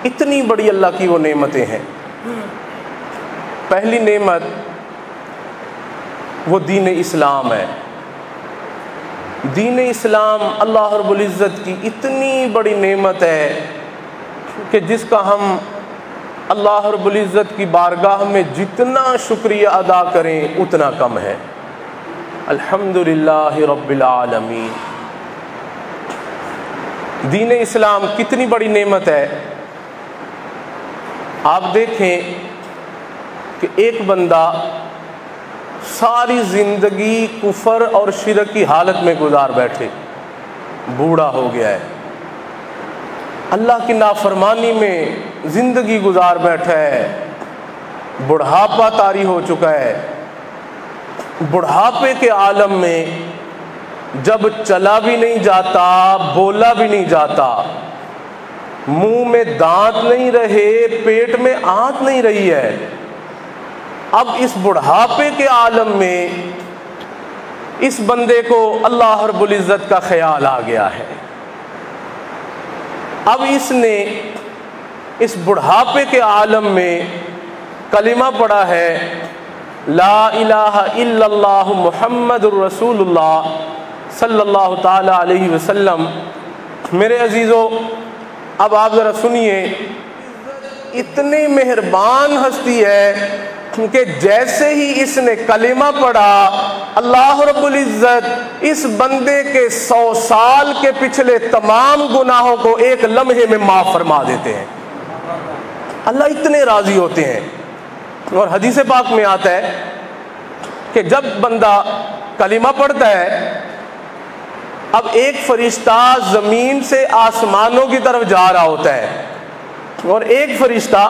اتنی بڑی اللہ کی وہ نعمتیں ہیں۔ پہلی نعمت وہ دین اسلام ہے۔ دین اسلام اللہ رب العزت کی اتنی بڑی نعمت ہے کہ جس کا ہم اللہ رب العزت کی بارگاہ میں جتنا شکریہ ادا کریں اتنا کم ہے۔ الحمدللہ رب العالمین۔ دین اسلام کتنی بڑی نعمت ہے۔ آپ دیکھیں کہ ایک بندہ ساری زندگی کفر اور شرک کی حالت میں گزار بیٹھے، بوڑھا ہو گیا ہے، اللہ کی نافرمانی میں زندگی گزار بیٹھا ہے، بڑھاپا طاری ہو چکا ہے۔ بڑھاپے کے عالم میں جب چلا بھی نہیں جاتا، بولا بھی نہیں جاتا، منہ میں دانت نہیں رہے، پیٹ میں آنت نہیں رہی ہے، اب اس بڑھاپے کے عالم میں اس بندے کو اللہ رب العزت کا خیال آ گیا ہے۔ اب اس نے اس بڑھاپے کے عالم میں کلمہ پڑھا ہے، لا الہ الا اللہ محمد الرسول اللہ صلی اللہ تعالی علیہ وسلم۔ میرے عزیزو، اب آپ ذرا سنیے، اتنی مہربان ہستی ہے کہ جیسے ہی اس نے کلمہ پڑھا، اللہ رب العزت اس بندے کے 100 سال کے پچھلے تمام گناہوں کو ایک لمحے میں معاف فرما دیتے ہیں۔ اللہ اتنے راضی ہوتے ہیں۔ اور حدیث پاک میں آتا ہے کہ جب بندہ کلمہ پڑھتا ہے، اب ایک فرشتہ زمین سے آسمانوں کی طرف جا رہا ہوتا ہے اور ایک فرشتہ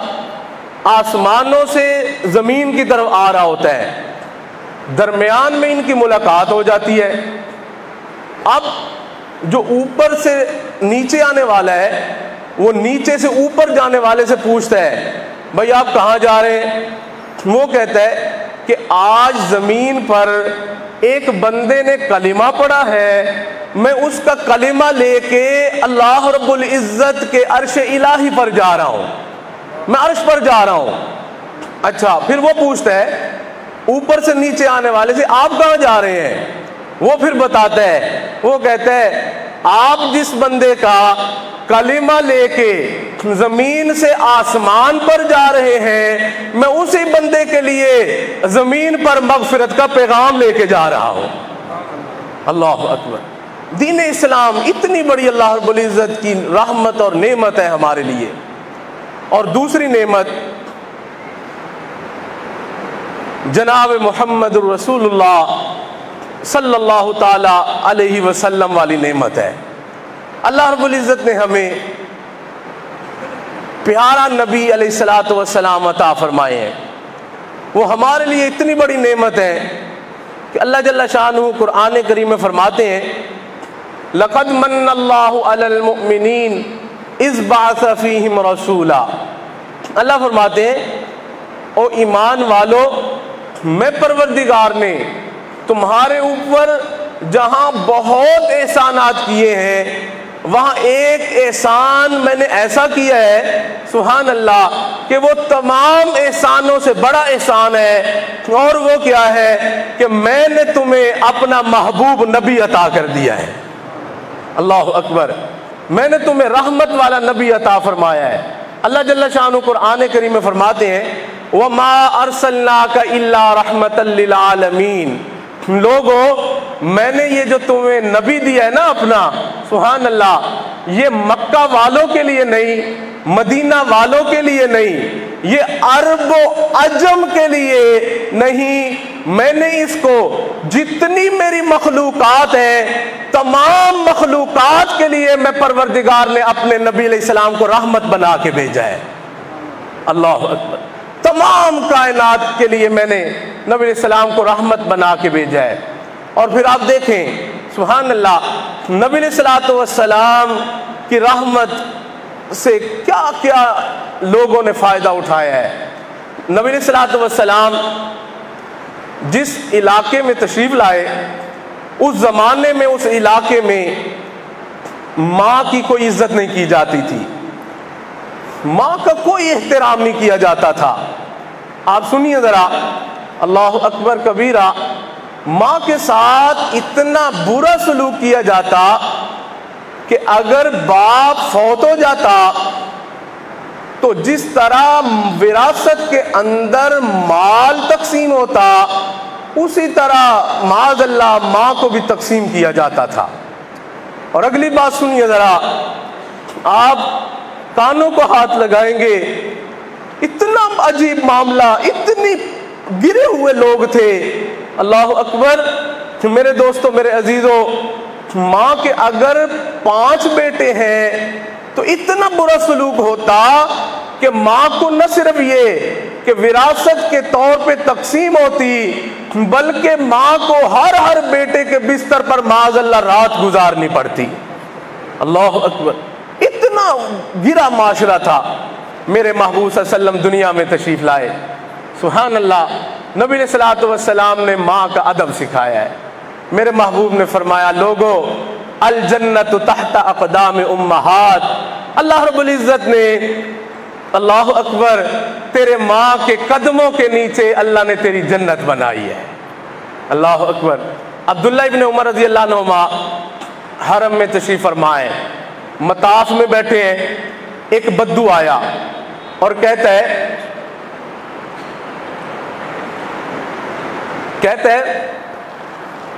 آسمانوں سے زمین کی طرف آ رہا ہوتا ہے، درمیان میں ان کی ملاقات ہو جاتی ہے۔ اب جو اوپر سے نیچے آنے والا ہے وہ نیچے سے اوپر جانے والے سے پوچھتا ہے، بھائی آپ کہاں جا رہے ہیں؟ وہ کہتا ہے کہ آج زمین پر ایک بندے نے کلمہ پڑھا ہے، میں اس کا کلمہ لے کے اللہ رب العزت کے عرش الہی پر جا رہا ہوں، میں عرش پر جا رہا ہوں۔ اچھا، پھر وہ پوچھتا ہے اوپر سے نیچے آنے والے سے، آپ کہاں جا رہے ہیں؟ وہ پھر بتاتا ہے، وہ کہتا ہے آپ جس بندے کا کلمہ لے کے زمین سے آسمان پر جا رہے ہیں، میں اسی بندے کے لیے زمین پر مغفرت کا پیغام لے کے جا رہا ہوں۔ اللہ اکبر۔ دین اسلام اتنی بڑی اللہ رب العزت کی رحمت اور نعمت ہے ہمارے لیے۔ اور دوسری نعمت جناب محمد الرسول اللہ صلی اللہ تعالی علیہ وسلم والی نعمت ہے۔ اللہ رب العزت نے ہمیں پیارا نبی علیہ الصلوۃ والسلام عطا فرمائے ہیں۔ وہ ہمارے لیے اتنی بڑی نعمت ہے کہ اللہ جل شانہ قرآن کریم میں فرماتے ہیں، لقد من اللہ علی المؤمنین اذ بعث فیہم رسولا۔ اللہ فرماتے ہیں، او ایمان والو، میں پروردگار نے تمہارے اوپر جہاں بہت احسانات کیے ہیں، وہاں ایک احسان میں نے ایسا کیا ہے، سبحان اللہ، کہ وہ تمام احسانوں سے بڑا احسان ہے، اور وہ کیا ہے کہ میں نے تمہیں اپنا محبوب نبی عطا کر دیا ہے۔ اللہ اکبر۔ میں نے تمہیں رحمت والا نبی عطا فرمایا ہے۔ اللہ جل شانہ قرآن کریم میں فرماتے ہیں، وَمَا أَرْسَلْنَاكَ إِلَّا رَحْمَةً لِّلْعَالَمِينَ۔ لوگو، میں نے یہ جو تمہیں نبی دیا ہے نا اپنا، سبحان اللہ، یہ مکہ والوں کے لیے نہیں، مدینہ والوں کے لیے نہیں، یہ عرب و عجم کے لیے نہیں، میں نے اس کو جتنی میری مخلوقات ہیں تمام مخلوقات کے لیے میں پروردگار نے اپنے نبی علیہ السلام کو رحمت بنا کے بھیجا ہے۔ اللہ اکبر۔ تمام کائنات کے لیے میں نے نبی علیہ السلام کو رحمت بنا کے بھیجا ہے۔ اور پھر آپ دیکھیں، سبحان اللہ، نبی علیہ السلام کی رحمت سے کیا کیا لوگوں نے فائدہ اٹھایا ہے۔ نبی علیہ السلام جس علاقے میں تشریف لائے، اس زمانے میں اس علاقے میں ماں کی کوئی عزت نہیں کی جاتی تھی، ماں کا کوئی احترام نہیں کیا جاتا تھا۔ آپ سنیے ذرا، اللہ اکبر کبیرہ، ماں کے ساتھ اتنا برا سلوک کیا جاتا کہ اگر باپ فوت ہو جاتا تو جس طرح وراثت کے اندر مال تقسیم ہوتا اسی طرح معاذ اللہ ماں کو بھی تقسیم کیا جاتا تھا۔ اور اگلی بات سنیے ذرا، آپ کانوں کو ہاتھ لگائیں گے، اتنا عجیب معاملہ، اتنی گرے ہوئے لوگ تھے۔ اللہ اکبر میرے دوستو، میرے عزیزو، ماں کے اگر 5 بیٹے ہیں تو اتنا برا سلوک ہوتا کہ ماں کو نہ صرف یہ کہ وراثت کے طور پہ تقسیم ہوتی بلکہ ماں کو ہر بیٹے کے بستر پر معاذ اللہ رات گزارنی پڑتی۔ اللہ اکبر، اتنا گرا معاشرہ تھا۔ میرے محبوب صلی اللہ علیہ وسلم دنیا میں تشریف لائے، سبحان اللہ، نبی علیہ الصلوۃ والسلام نے ماں کا ادب سکھایا ہے۔ میرے محبوب نے فرمایا، لوگو الجنت تحت اقدام امہات، اللہ رب العزت نے، اللہ اکبر، تیرے ماں کے قدموں کے نیچے اللہ نے تیری جنت بنائی ہے۔ اللہ اکبر۔ عبداللہ ابن عمر رضی اللہ عنہما حرم میں تشریف فرمائے، مطاف میں بیٹھے ہیں، ایک بدو آیا اور کہتا ہے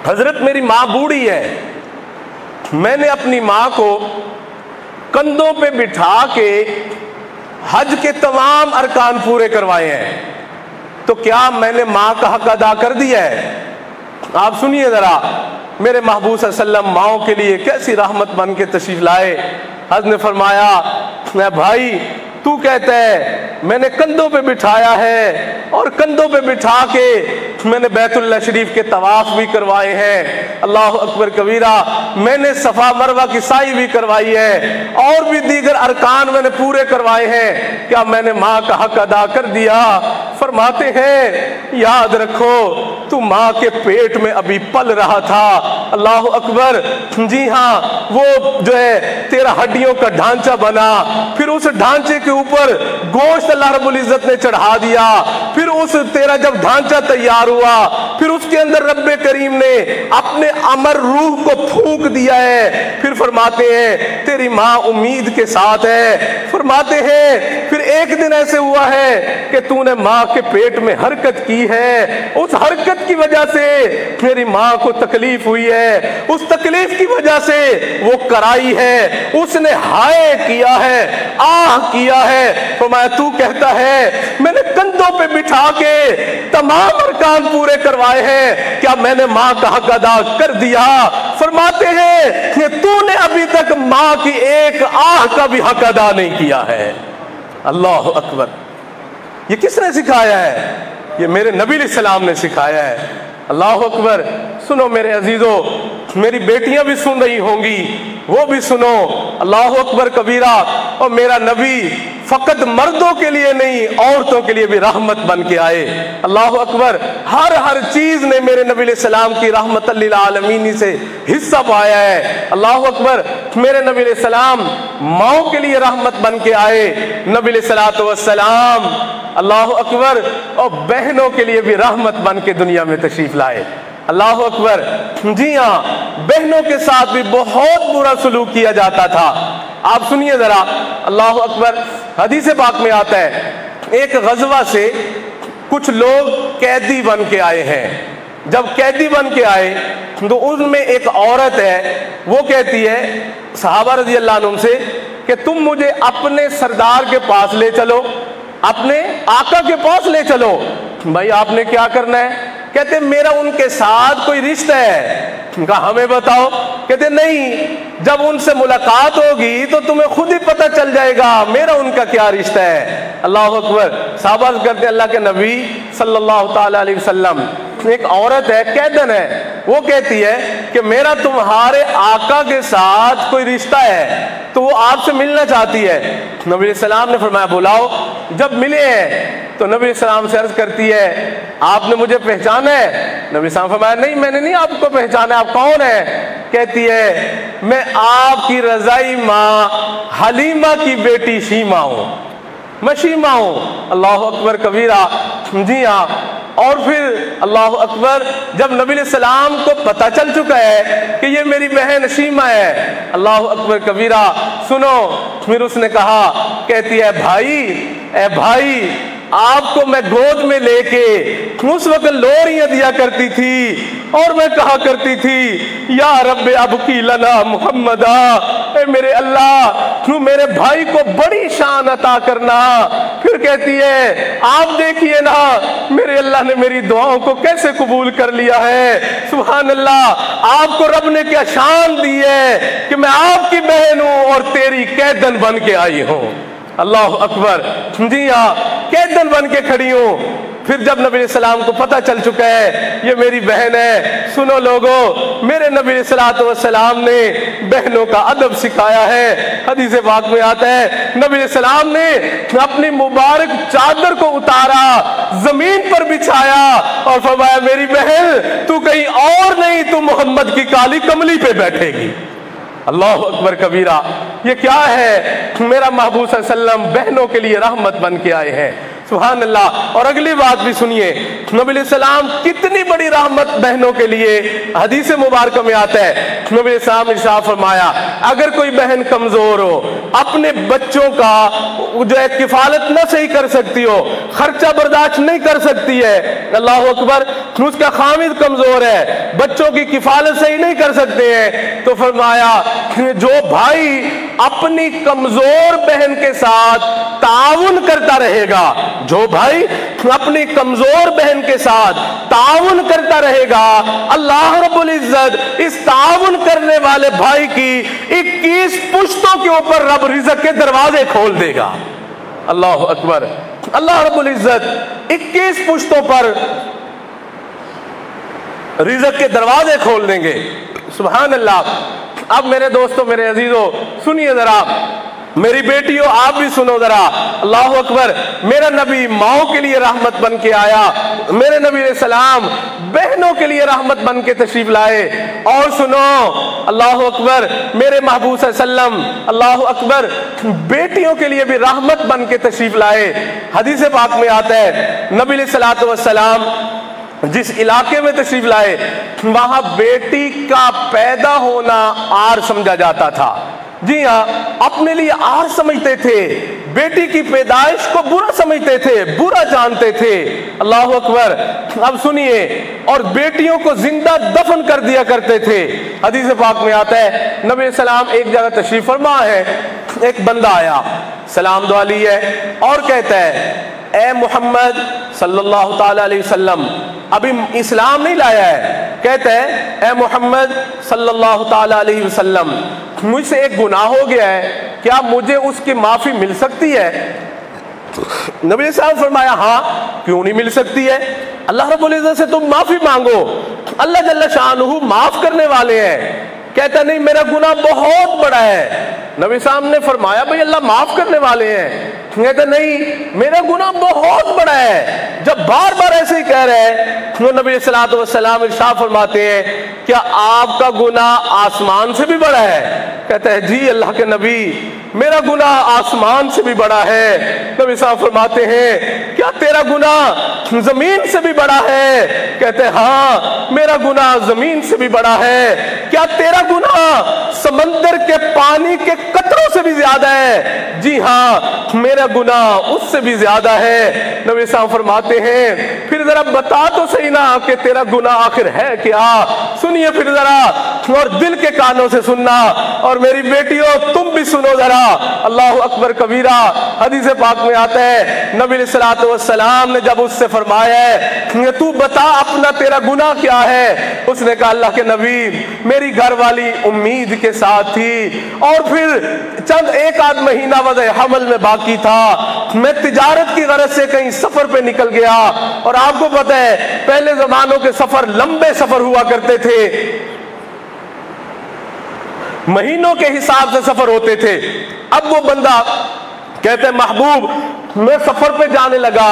حضرت میری ماں بوڑھی ہے، میں نے اپنی ماں کو کندھوں پہ بٹھا کے حج کے تمام ارکان پورے کروائے ہیں، تو کیا میں نے ماں کا حق ادا کر دیا ہے؟ آپ سنیے ذرا، میرے محبوب صلی اللہ علیہ وسلم ماؤں کے لیے کیسی رحمت بن کے تشریف لائے۔ حضرت نے فرمایا، میں بھائی تو کہتا ہے میں نے کندھوں پہ بٹھایا ہے اور کندھوں پہ بٹھا کے میں نے بیت اللہ شریف کے طواف بھی کروائے ہیں، اللہ اکبر کبیرہ، میں نے صفا مروہ کی سعی بھی کروائی ہے اور بھی دیگر ارکان میں نے پورے کروائے ہیں، کیا میں نے ماں کا حق ادا کر دیا؟ فرماتے ہیں، یاد رکھو تو ماں کے پیٹ میں ابھی پل رہا تھا، اللہ اکبر، جی ہاں، وہ جو ہے تیرا ہڈیوں کا ڈھانچہ بنا، پھر اس ڈھانچے کے اوپر گوشت اللہ رب العزت نے چڑھا دیا، پھر اس تیرا جب ڈھانچہ تیار ہوا پھر اس کے اندر رب کریم نے اپنے امر روح کو پھونک دیا ہے، پھر فرماتے ہیں تیری ماں امید کے ساتھ ہے، فرماتے ہیں پھر ایک دن ایسے ہوا ہے کہ تو نے ماں کے پیٹ میں حرکت کی ہے، اس حرکت کی وجہ سے میری ماں کو تکلیف ہوئی ہے، اس تکلیف کی وجہ سے وہ کرائی ہے، اس نے ہائے کیا ہے، آہ کیا ہے، فرمایا تو کہتا ہے میں نے کندھوں پہ بٹھا کے تمام ارکان پورے کروائے ہیں، کیا میں نے ماں کا حق ادا کر دیا؟ فرماتے ہیں کہ تو نے ابھی تک ماں کی ایک آہ کا بھی حق ادا نہیں کیا ہے۔ اللہ اکبر، یہ کس نے سکھایا ہے؟ یہ میرے نبی علیہ السلام نے سکھایا ہے۔ اللہ اکبر۔ سنو میرے عزیزو، میری بیٹیاں بھی سن رہی ہوں گی، وہ بھی سنو، اللہ اکبر کبیرہ، اور میرا نبی فقط مردوں کے لیے نہیں عورتوں کے لیے بھی رحمت بن کے آئے، اللہ اکبر، ہر چیز نے میرے نبی علیہ السلام کی رحمت للعالمین سے حصہ پایا ہے، اللہ اکبر۔ میرے نبی علیہ السلام ماؤں کے لیے رحمت بن کے آئے، نبی علیہ الصلوۃ والسلام اللہ اکبر اور بہنوں کے لیے بھی رحمت بن کے دنیا میں تشریف لائے، اللہ اکبر۔ جی ہاں، بہنوں کے ساتھ بھی بہت برا سلوک کیا جاتا تھا۔ آپ سنیے ذرا، اللہ اکبر، حدیث پاک میں آتا ہے ایک غزوہ سے کچھ لوگ قیدی بن کے آئے ہیں، جب قیدی بن کے آئے تو ان میں ایک عورت ہے، وہ کہتی ہے صحابہ رضی اللہ عنہم سے کہ تم مجھے اپنے سردار کے پاس لے چلو، اپنے آقا کے پاس لے چلو۔ بھائی آپ نے کیا کرنا ہے؟ کہتے میرا ان کے ساتھ کوئی رشتہ ہے۔ کہا ہمیں بتاؤ۔ کہتے نہیں، جب ان سے ملاقات ہوگی تو تمہیں خود ہی پتہ چل جائے گا میرا ان کا کیا رشتہ ہے، اللہ اکبر۔ صحابہ کرتے ہیں اللہ کے نبی صلی اللہ تعالی علیہ وسلم، ایک عورت ہے، قیدن ہے، وہ کہتی ہے کہ میرا تمہارے آقا کے ساتھ کوئی رشتہ ہے تو وہ آپ سے ملنا چاہتی ہے۔ نبی علیہ السلام نے فرمایا بلاؤ۔ جب ملے ہیں تو نبی علیہ السلام سے عرض کرتی ہے آپ نے مجھے پہچانا ہے؟ نبی علیہ السلام فرمایا نہیں، میں نے نہیں آپ کو پہچانا، آپ کون ہیں؟ کہتی ہے میں آپ کی رضائی ماں حلیمہ کی بیٹی شیمہ ہوں۔ میں شیما ہوں۔ اللہ اکبر کبیرہ، جی ہاں۔ اور پھر اللہ اکبر، جب نبی علیہ السلام کو پتہ چل چکا ہے کہ یہ میری بہن شیما ہے، اللہ اکبر کبیرہ، سنو، پھر اس نے کہا، کہتی ہے بھائی، اے بھائی، آپ کو میں گود میں لے کے اس وقت لوریاں دیا کرتی تھی اور میں کہا کرتی تھی یا رب ابکی لنا محمدا، اے میرے اللہ تو میرے بھائی کو بڑی شان عطا کرنا۔ پھر کہتی ہے آپ دیکھیے نا میرے اللہ نے میری دعاؤں کو کیسے قبول کر لیا ہے، سبحان اللہ، آپ کو رب نے کیا شان دی ہے کہ میں آپ کی بہن ہوں اور تیری قیدن بن کے آئی ہوں۔ اللہ اکبر، جی ہاں، قیدن بن کے کھڑی ہوں۔ پھر جب نبی علیہ السلام کو پتہ چل چکا ہے یہ میری بہن ہے، سنو لوگو، میرے نبی علیہ السلام نے بہنوں کا ادب سکھایا ہے۔ حدیث پاک میں آتا ہے نبی علیہ السلام نے اپنی مبارک چادر کو اتارا، زمین پر بچھایا اور فرمایا میری بہن تو کہیں اور نہیں، تو محمد کی کالی کملی پہ بیٹھے گی۔ اللہ اکبر کبیرہ، یہ کیا ہے؟ میرا محبوب صلی اللہ علیہ وسلم بہنوں کے لیے رحمت بن کے آئے ہیں، سبحان اللہ۔ اور اگلی بات بھی سنیے، نبی علیہ السلام کتنی بڑی رحمت بہنوں کے لیے، حدیث مبارکہ میں آتا ہے نبی علیہ السلام نے ارشاد فرمایا اگر کوئی بہن کمزور ہو، اپنے بچوں کا جو ہے کفالت نہ صحیح کر سکتی ہو، خرچہ برداشت نہیں کر سکتی ہے، اللہ اکبر، اس کا خامد کمزور ہے، بچوں کی کفالت صحیح نہیں کر سکتے ہیں، تو فرمایا جو بھائی اپنی کمزور بہن کے ساتھ تعاون کرتا رہے گا، جو بھائی اپنی کمزور بہن کے ساتھ تعاون کرتا رہے گا، اللہ رب العزت اس تعاون کرنے والے بھائی کی 21 پشتوں کے اوپر رب رزق کے دروازے کھول دے گا۔ اللہ اکبر، اللہ رب العزت 21 پشتوں پر رزق کے دروازے کھول دیں گے، سبحان اللہ۔ اب میرے دوستوں، میرے عزیزوں، سنیے ذرا، میری بیٹیوں آپ بھی سنو ذرا، اللہ اکبر، میرا نبی ماؤں کے لیے رحمت بن کے آیا، میرے نبی علیہ السلام بہنوں کے لیے رحمت بن کے تشریف لائے۔ اور سنو، اللہ اکبر، میرے محبوب صلی اللہ علیہ وسلم اللہ اکبر بیٹیوں کے لیے بھی رحمت بن کے تشریف لائے۔ حدیث پاک میں آتا ہے نبی علیہ السلام جس علاقے میں تشریف لائے وہاں بیٹی کا پیدا ہونا عار سمجھا جاتا تھا، جی ہاں، اپنے لیے عار سمجھتے تھے، بیٹی کی پیدائش کو برا سمجھتے تھے، برا جانتے تھے، اللہ اکبر۔ اب سنیے، اور بیٹیوں کو زندہ دفن کر دیا کرتے تھے۔ حدیث پاک میں آتا ہے نبی علیہ السلام ایک جگہ تشریف فرما ہے، ایک بندہ آیا، سلام دعا لی ہے اور کہتا ہے اے محمد صلی اللہ تعالی علیہ وسلم، ابھی اسلام نہیں لایا ہے، کہتا ہے اے محمد صلی اللہ تعالی علیہ وسلم، مجھ سے ایک گناہ ہو گیا ہے، کیا مجھے اس کی معافی مل سکتی ہے؟ نبی علیہ السلام فرمایا ہاں، کیوں نہیں مل سکتی ہے، اللہ رب العزت سے تم معافی مانگو، اللہ جل شانہ معاف کرنے والے ہیں۔ کہتا نہیں میرا گناہ بہت بڑا ہے۔ نبی صاحب نے فرمایا بھئی اللہ معاف کرنے والے ہیں، کہتا نہیں میرا گناہ بہت بڑا ہے۔ جب بار بار ایسے ہی کہہ رہے ہیں تو نبی صلی اللہ علیہ وسلم ارشاد فرماتے ہیں کیا آپ کا گناہ آسمان سے بھی بڑا ہے؟ کہتا ہے جی اللہ کے نبی میرا گناہ آسمان سے بھی بڑا ہے۔ نبی صاحب فرماتے ہیں کیا تیرا گناہ زمین سے بھی بڑا ہے؟ کہتے ہیں ہاں میرا گناہ زمین سے بھی بڑا ہے۔ کیا تیرا گناہ سمندر کے پانی کے قطروں سے بھی زیادہ ہے؟ جی ہاں میرا گناہ اس سے بھی زیادہ ہے۔ نبی صاحب فرماتے ہیں پھر ذرا بتا تو صحیح نا کہ تیرا گناہ آخر ہے کیا؟ سنیے پھر ذرا، اور دل کے کانوں سے سننا، اور میری بیٹیوں تم بھی سنو ذرا، اللہ اکبر کبیرہ۔ حدیث پاک میں آتا ہے نبی علیہ الصلوۃ والسلام نے جب اس سے فرمایا ہے کہ تو بتا اپنا تیرا گناہ کیا ہے، اس نے کہا اللہ کے نبی میری گھر والی امید کے ساتھ تھی اور پھر چند ایک آدھ مہینہ وضع حمل میں باقی تھا، میں تجارت کی غرض سے کہیں سفر پہ نکل گیا، اور آپ کو پتہ ہے پہلے زمانوں کے سفر لمبے سفر ہوا کرتے تھے، مہینوں کے حساب سے سفر ہوتے تھے۔ اب وہ بندہ کہتے ہیں محبوب میں سفر پہ جانے لگا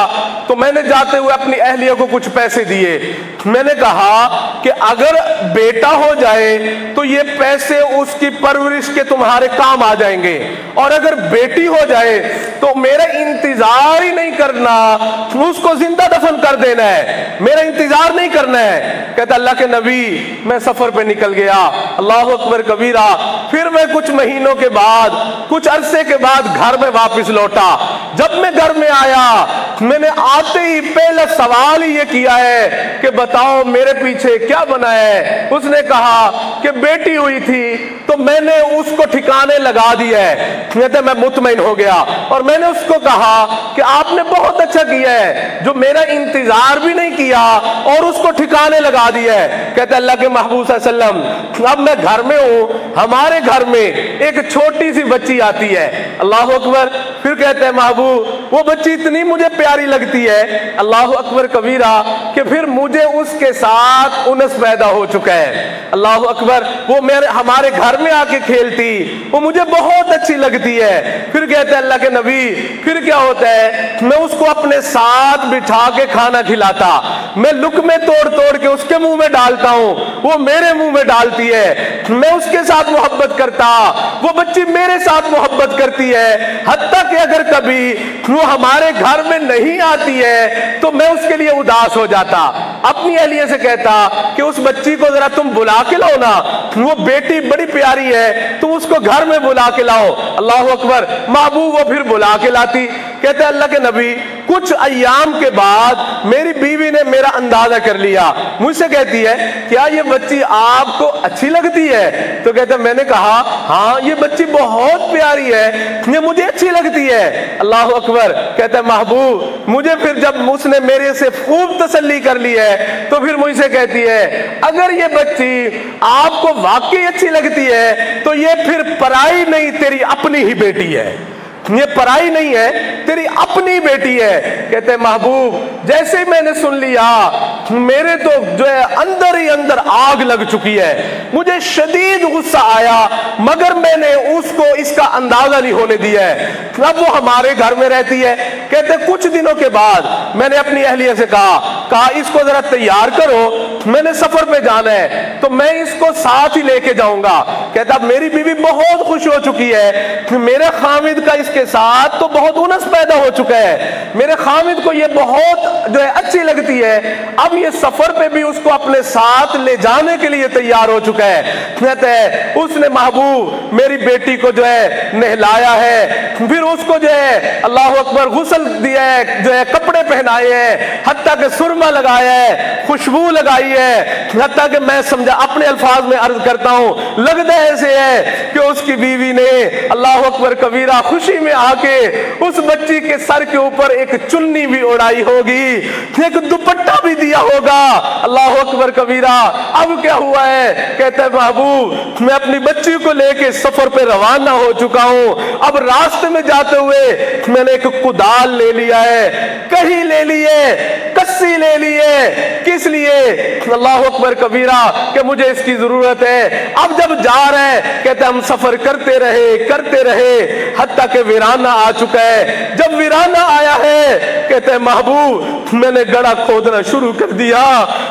تو میں نے جاتے ہوئے اپنی اہلیہ کو کچھ پیسے دیے، میں نے کہا کہ اگر بیٹا ہو جائے تو یہ پیسے اس کی پرورش کے تمہارے کام آ جائیں گے، اور اگر بیٹی ہو جائے تو میرا انتظار ہی نہیں کرنا، اس کو زندہ دفن کر دینا ہے، میرا انتظار نہیں کرنا ہے۔ کہتا اللہ کے نبی میں سفر پہ نکل گیا، اللہ اکبر کبیرہ، پھر میں کچھ مہینوں کے بعد، کچھ عرصے کے بعد گھر میں واپس لوٹا۔ جب میں گھر میں آیا میں نے آتے ہی پہلا سوال ہی یہ کیا ہے کہ بتاؤ میرے پیچھے کیا بنا ہے؟ اس نے کہا کہ بیٹی ہوئی تھی تو میں نے اس کو ٹھکانے لگا دیا ہے۔ کہتے میں مطمئن ہو گیا اور میں نے اس کو کہا کہ آپ نے بہت اچھا کیا ہے جو میرا انتظار بھی نہیں کیا اور اس کو ٹھکانے لگا دیا ہے۔ کہتے اللہ کے محبوب صلی اللہ علیہ وسلم اب میں گھر میں ہوں، ہمارے گھر میں ایک چھوٹی سی بچی آتی ہے، اللہ اکبر، پھر کہتے ہیں محبوب وہ بچی اتنی مجھے پیاری لگتی ہے، اللہ اکبر کبیرہ، کہ پھر مجھے اس کے ساتھ انس پیدا ہو چکا ہے، اللہ اکبر، وہ ہمارے گھر میں آ کے کھیلتی، وہ مجھے بہت اچھی لگتی ہے۔ پھر کہتے ہیں اللہ کے نبی پھر کیا ہوتا ہے، میں اس کو اپنے ساتھ بٹھا کے کھانا کھلاتا، میں لقمے توڑ توڑ کے اس کے منہ میں ڈالتا ہوں، وہ میرے منہ میں ڈالتی ہے، میں اس کے ساتھ محبت کرتا، وہ بچی میرے ساتھ محبت کرتی ہے، حتیٰ کہ اگر کبھی وہ ہمارے گھر میں نہیں آتی ہے تو میں اس کے لیے اداس ہو جاتا، اپنی اہلیہ سے کہتا کہ اس بچی کو ذرا تم بلا کے لاؤ نا، وہ بیٹی بڑی پیاری ہے، تم اس کو گھر میں بلا کے لاؤ، اللہ اکبر، محبوب وہ پھر بلا کے لاتی۔ کہتے اللہ کے نبی کچھ ایام کے بعد میری بیوی نے میرا اندازہ کر لیا، مجھ سے کہتی ہے کیا یہ بچی آپ کو اچھی لگتی ہے؟ تو کہتے میں نے کہا ہاں یہ بچی بہت پیاری ہے، یہ مجھے اچھی لگتی ہے، اللہ اکبر۔ کہتا ہے محبوب مجھے پھر جب اس نے میرے سے خوب تسلی کر لی ہے تو پھر مجھ سے کہتی ہے اگر یہ بچی آپ کو واقعی اچھی لگتی ہے تو یہ پھر پرائی نہیں تیری اپنی ہی بیٹی ہے، یہ پرائی نہیں ہے تیری اپنی بیٹی ہے۔ کہتے ہیں محبوب جیسے میں نے سن لیا میرے تو جو ہے اندر ہی اندر آگ لگ چکی ہے، مجھے شدید غصہ آیا، مگر میں نے اس کو اس کا اندازہ نہیں ہونے دیا ہے۔ اب وہ ہمارے گھر میں رہتی ہے۔ کہتے کچھ دنوں کے بعد میں نے اپنی اہلیہ سے کہا اس کو ذرا تیار کرو، میں نے سفر پہ جانا ہے تو میں اس کو ساتھ ہی لے کے جاؤں گا۔ کہتا اب میری بیوی بہت خوش ہو چکی ہے کہ میرے خامد کا اس کے ساتھ تو بہت انس پیدا ہو چکا ہے، میرے خامد کو یہ بہت جو ہے اچھی لگتی ہے، اب یہ سفر پہ بھی اس کو اپنے ساتھ لے جانے کے لیے تیار ہو چکا ہے۔ کہتے ہیں اس نے محبوب میری بیٹی کو جو ہے نہلایا ہے، پھر اس کو جو ہے اللہ اکبر غسل دیا ہے، جو ہے کپڑے پہنائے ہیں، حتیٰ کہ سرما لگایا ہے، خوشبو لگائی ہے، حتیٰ کہ میں سمجھا اپنے الفاظ میں عرض کرتا ہوں لگتا ایسے ہے کہ اس کی بیوی نے اللہ اکبر کبیرہ خوشی میں آ کے اس بچی کے سر کے اوپر ایک چنی بھی اڑائی ہوگی، ایک دوپٹہ بھی دیا ہوگا، اللہ اکبر کبیرہ۔ اب کیا ہوا ہے؟ کہتا ہے محبوب میں اپنی بچی کو لے کے سفر پہ روانہ ہو چکا ہوں، اب راستے میں جاتے ہوئے میں نے ایک کدال لے لیا ہے، کہیں لے لیے، کسی لے لیے، کس لیے؟ اللہ اکبر کبیرہ کہ مجھے اس کی ضرورت ہے۔ اب جب جا رہے کہتے ہم سفر کرتے رہے حتیٰ کہ ویرانہ آ چکا ہے۔ جب ویرانہ آیا ہے کہتے ہیں محبوب میں نے گڑھا کھودنا شروع کر دیا،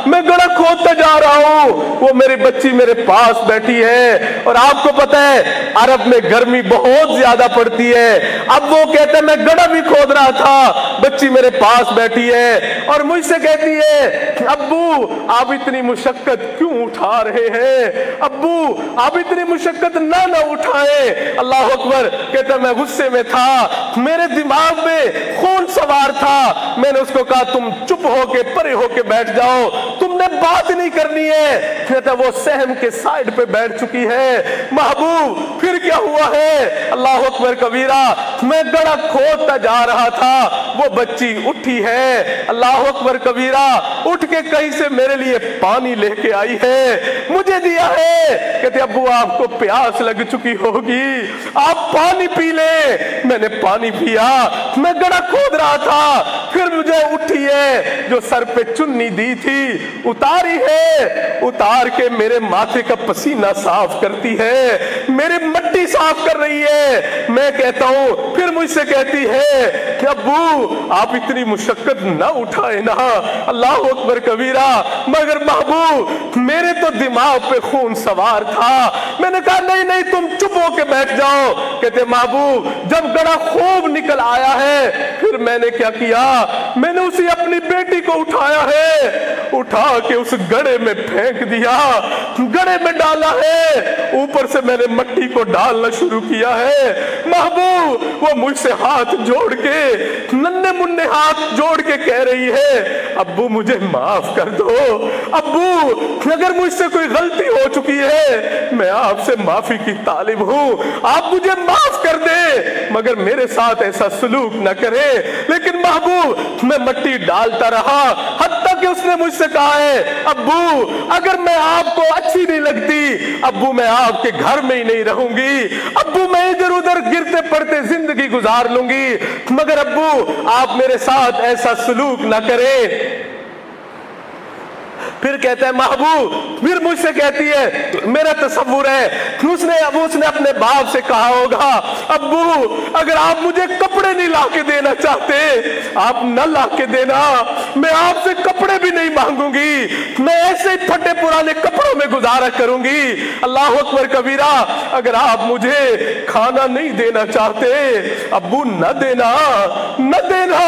میں گڑھا کھودتا جا رہا ہوں، وہ میری بچی میرے پاس بیٹھی ہے، اور آپ کو پتہ ہے عرب میں گرمی بہت زیادہ پڑتی ہے۔ اب وہ کہتے ہیں میں گڑھا بھی کھود رہا تھا، بچی میرے پاس بیٹھی ہے اور مجھ سے کہتی ہے ابو آپ اتنی مشقت کیوں اٹھا رہے ہیں؟ ابو آپ اتنی مشقت نہ اٹھائیں۔ اللہ اکبر کہتا میں غصے میں تھا، میرے دماغ میں خون سوار تھا، میں نے اس کو کہا تم چپ ہو کے پرے ہو کے بیٹھ جاؤ، تم نے بات نہیں کرنی ہے۔ کہتا وہ سہم کے سائیڈ پہ بیٹھ چکی ہے۔ محبوب پھر کیا ہوا ہے؟ اللہ اکبر کبیرہ میں گڑھا کھودتا جا رہا تھا، وہ بچی اٹھی ہے، اللہ اکبر کبیرہ اٹھ کے کہیں سے میرے لیے پانی لے کے آئی ہے، مجھے دیا ہے۔ کہتے ابو آپ کو پیاس لگ چکی ہوگی، آپ پانی پی لیں۔ میں نے پانی پیا، میں گڑھا کھود رہا تھا، پھر مجھے اٹھی ہے، جو سر پہ چنی دی تھی اتاری ہے، اتار کے میرے ماتھے کا پسینہ صاف کرتی ہے، میری مٹی صاف کر رہی ہے۔ میں کہتا ہوں، پھر مجھ سے کہتی ہے کہ ابو آپ اتنی مشقت نہ اٹھائے نا، اللہ اکبر کبیرہ، مگر محبوب میرے تو دماغ پہ خون سوار تھا۔ میں نے کہا نہیں نہیں تم چپ ہو کے بیٹھ جاؤ۔ کہتے محبوب جب گڑا خوب نکل آیا ہے پھر میں نے کیا کیا، میں نے اسی اپنی بیٹی کو اٹھایا ہے، اٹھا کے اس گڑے میں پھینک دیا، گڑے میں ڈالا ہے، اوپر سے میں نے مٹی کو ڈالنا شروع کیا ہے۔ محبوب وہ مجھ سے ہاتھ جوڑ کے، ننھے منھے ہاتھ جوڑ کے کہہ رہی ہے ابو مجھے معاف کر دو، ابو اگر مجھ سے کوئی غلطی ہو چکی ہے میں آپ سے معافی کی طالب ہوں، آپ مجھے معاف کر دیں، مگر میرے ساتھ ایسا سلوک نہ کرے۔ لیکن محبوب میں مٹی ڈالتا رہا، حتیٰ کہ اس نے مجھ سے کہا ہے ابو اگر میں آپ کو اچھی نہیں لگتی ابو میں آپ کے گھر میں ہی نہیں رہوں گی، ابو میں ادھر ادھر گرتے پڑتے زندگی گزار لوں گی، مگر ابو آپ میرے ساتھ ایسا سلوک نہ کریں۔ پھر کہتا ہے محبوب، پھر مجھ سے کہتی ہے میرا تصور ہے اس نے اپنے باپ سے کہا ہوگا ابو اگر آپ مجھے کپڑے نہیں لا کے دینا چاہتے آپ نہ لا کے دینا، میں آپ سے کپڑے بھی نہیں مانگوں گی، میں ایسے ہی پھٹے پرانے کپڑوں میں گزارا کروں گی۔ اللہ اکبر کبیرہ، اگر آپ مجھے کھانا نہیں دینا چاہتے ابو نہ دینا نہ دینا،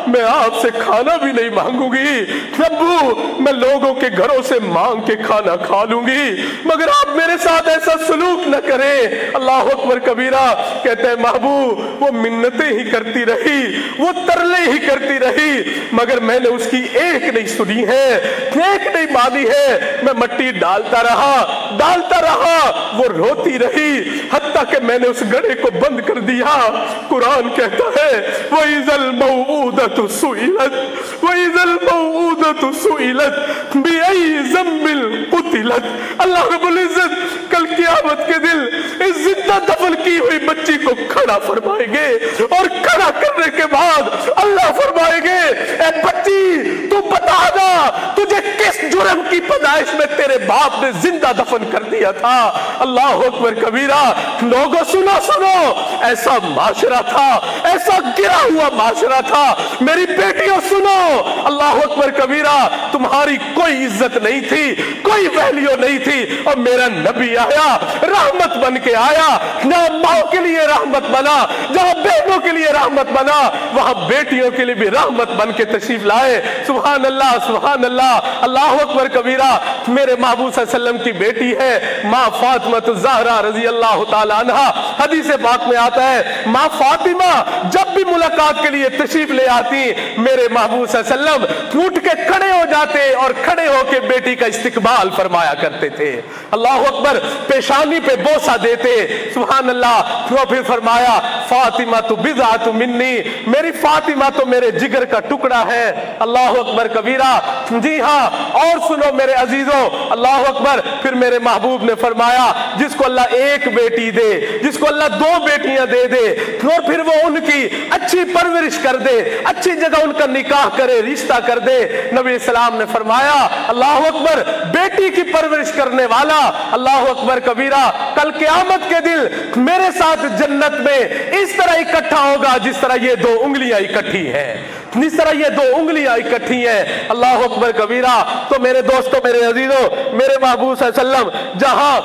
میں آپ سے کھانا بھی نہیں مانگوں گی، ابو میں لوگوں کے گھروں سے مانگ کے کھانا کھا لوں گی، مگر آپ میرے ساتھ ایسا سلوک نہ کریں۔ اللہ اکبر کبیرہ۔ کہتے ہیں محبوب وہ منتیں ہی کرتی رہی، وہ ترلے ہی کرتی رہی، مگر میں نے اس کی ایک نہیں سنی ہے، ایک نہیں مانی ہے، میں مٹی ڈالتا رہا، وہ روتی رہی، حتیٰ کہ میں نے اس گڑھے کو بند کر دیا۔ قرآن کہتا ہے وَإِذَا الْمَوْءُودَةُ سُئِلَتْ وَإِذَا الْمَوْءُودَةُ سُئِلَتْ بِأَيِّ ذَنبٍ قُتِلَتْ۔ اللہ رب العزت کل قیامت کے دن اس زندہ دفن کی ہوئی بچی کو کھڑا فرمائیں گے، اور کھڑا کرنے کے بعد اللہ فرمائیں گے اے بچی تو بتا دا تجھے کس جرم کی پیدائش میں تیرے باپ نے زندہ دفن کر دیا تھا۔ اللہ اکبر کبیرہ۔ لوگوں سنو ایسا معاشرہ تھا، ایسا گرا ہوا معاشرہ تھا۔ میری بیٹیوں سنو، اللہ اکبر کبیرہ، تمہاری کوئی عزت نہیں تھی، کوئی ویلیو نہیں تھی، اور میرا نبی آیا رحمت بن کے آیا، جہاں ماں کے لیے رحمت بنا، جہاں بہنوں کے لیے رحمت بنا، وہاں بیٹیوں کے لیے بھی رحمت بن کے تشریف لائے۔ سبحان اللہ سبحان اللہ، اللہ اکبر کبیرہ۔ میرے محبوب صلی اللہ علیہ وسلم کی بیٹی ہے ماں فاطمہ الزہرا رضی اللہ تعالی عنہ۔ حدیث پاک میں آتا ہے ماں فاطمہ جب بھی ملاقات کے لیے تشریف لے آتی میرے محبوب صلی اللہ علیہ وسلم اٹھ کے کھڑے ہو جاتے اور کھڑے ہو کے بیٹی کا استقبال فرمایا کرتے تھے۔ اللہ اکبر، پیشانی پہ بوسہ دیتے۔ سبحان اللہ۔ پھر فرمایا فاطمہ تو بضعۃ منی، میری فاطمہ تو میرے جگر کا ٹکڑا ہے۔ اللہ اکبر کبیرہ۔ جی ہاں، اور سنو میرے عزیزوں، اللہ اکبر۔ پھر میرے محبوب نے فرمایا جس کو اللہ ایک بیٹی دے، جس کو اللہ دو بیٹیاں دے دے، اور پھر وہ ان کی اچھی پرورش کر دے، اچھی جگہ ان کا نکاح کرے، رشتہ کر دے، نبی اسلام نے فرمایا اللہ اکبر، بیٹی کی پرورش کرنے والا اللہ اکبر کبیرہ کل قیامت کے دن میرے ساتھ جنت میں اس طرح اکٹھا ہوگا جس طرح یہ دو انگلیاں اکٹھی ہیں، جس طرح یہ دو انگلیاں اکٹھی ہیں۔ اللہ اکبر کبیرہ۔ تو میرے دوستوں، میرے عزیزوں، میرے محبوب صلی اللہ علیہ وسلم جہاں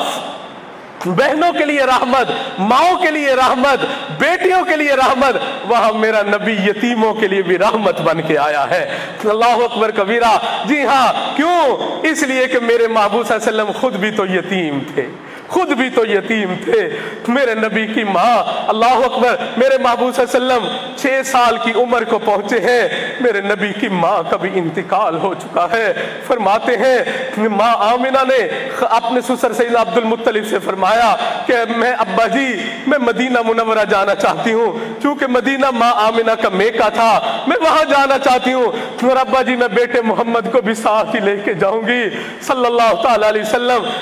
بہنوں کے لیے رحمت، ماؤں کے لیے رحمت، بیٹیوں کے لیے رحمت، وہاں میرا نبی یتیموں کے لیے بھی رحمت بن کے آیا ہے۔ اللہ اکبر کبیرہ۔ جی ہاں، کیوں؟ اس لیے کہ میرے محبوب صلی اللہ علیہ وسلم خود بھی تو یتیم تھے، خود بھی تو یتیم تھے۔ میرے نبی کی ماں، اللہ اکبر، میرے محبوب صلی اللہ علیہ وسلم 6 سال کی عمر کو پہنچے ہیں، میرے نبی کی ماں کا بھی انتقال ہو چکا ہے۔ فرماتے ہیں ماں آمنہ نے اپنے سسر سیدنا عبد المطلب سے فرمایا کہ میں ابا جی میں مدینہ منورہ جانا چاہتی ہوں، چونکہ مدینہ ماں آمنہ کا میکہ تھا، میں وہاں جانا چاہتی ہوں، اور ابا جی میں بیٹے محمد کو بھی ساتھ ہی لے کے جاؤں گی صلی اللہ تعالی علیہ وسلم۔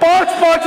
5-5,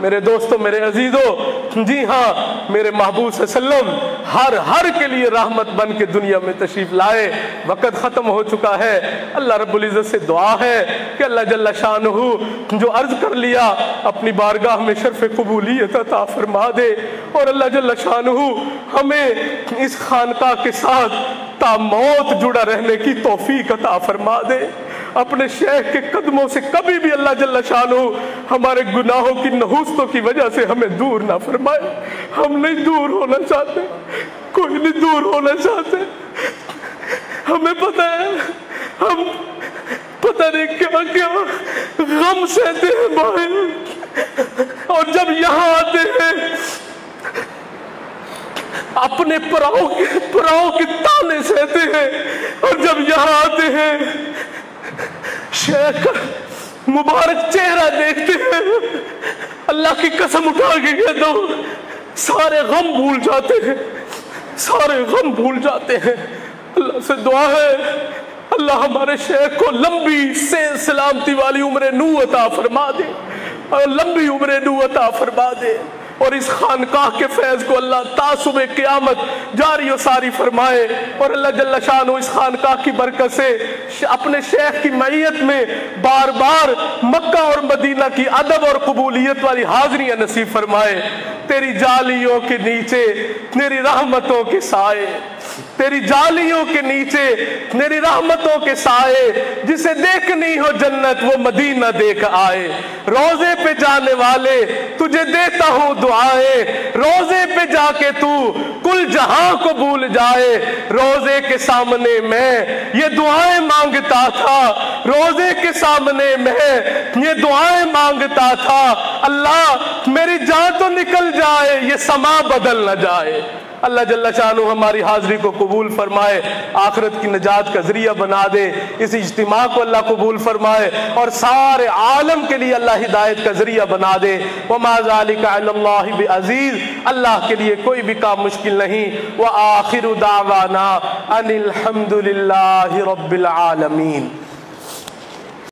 میرے دوستوں، میرے عزیزوں، جی ہاں، میرے محبوب صلی اللہ علیہ وسلم ہر کے لیے رحمت بن کے دنیا میں تشریف لائے۔ وقت ختم ہو چکا ہے۔ اللہ رب العزت سے دعا ہے کہ اللہ جل شانہ جو عرض کر لیا اپنی بارگاہ میں شرف قبولیت عطا فرما دے، اور اللہ جل شانہ ہمیں اس خانقاہ کے ساتھ تا موت جڑا رہنے کی توفیق عطا فرما دے۔ اپنے شیخ کے قدموں سے کبھی بھی اللہ جل شانہ ہمارے گناہوں کی نحوستوں کی وجہ سے ہمیں دور نہ فرمائے۔ ہم نہیں دور ہونا چاہتے، کوئی نہیں دور ہونا چاہتے۔ ہمیں پتہ ہے ہم پتہ نہیں کیا کیا غم سہتے ہیں باہر، اور جب یہاں آتے ہیں اپنے پراؤں کے تانے سہتے ہیں، اور جب یہاں آتے ہیں شیخ کا مبارک چہرہ دیکھتے ہیں، اللہ کی قسم اٹھا کے کہتا ہوں سارے غم بھول جاتے ہیں، سارے غم بھول جاتے ہیں۔ اللہ سے دعا ہے اللہ ہمارے شیخ کو لمبی سے سلامتی والی عمر نو عطا فرما دے، اور لمبی عمر نو عطا فرما دے، اور اس خانقاہ کے فیض کو اللہ تعصب قیامت جاری و ساری فرمائے، اور اللہ جل شانہ اس خانقاہ کی برکت سے اپنے شیخ کی معیت میں بار بار مکہ اور مدینہ کی ادب اور قبولیت والی حاضریاں نصیب فرمائے۔ تیری جالیوں کے نیچے میری رحمتوں کے سائے، تیری جالیوں کے نیچے میری رحمتوں کے سائے، جسے دیکھنی ہو جنت وہ مدینہ دیکھ آئے۔ روزے پہ جانے والے تجھے دیتا ہوں دعائیں، روزے پہ جا کے تو کل جہاں کو بھول جائے۔ روزے کے سامنے میں یہ دعائیں مانگتا تھا، روزے کے سامنے میں یہ دعائیں مانگتا تھا، اللہ میری جان تو نکل جائے یہ سما بدل نہ جائے۔ اللہ جل شانہ ہماری حاضری کو قبول فرمائے، آخرت کی نجات کا ذریعہ بنا دے، اس اجتماع کو اللہ قبول فرمائے، اور سارے عالم کے لیے اللہ ہدایت کا ذریعہ بنا دے۔ وما ذلک علی اللہ بعزیز، اللہ کے لیے کوئی بھی کام مشکل نہیں۔ وآخر دعوانا ان الحمد للہ رب العالمین۔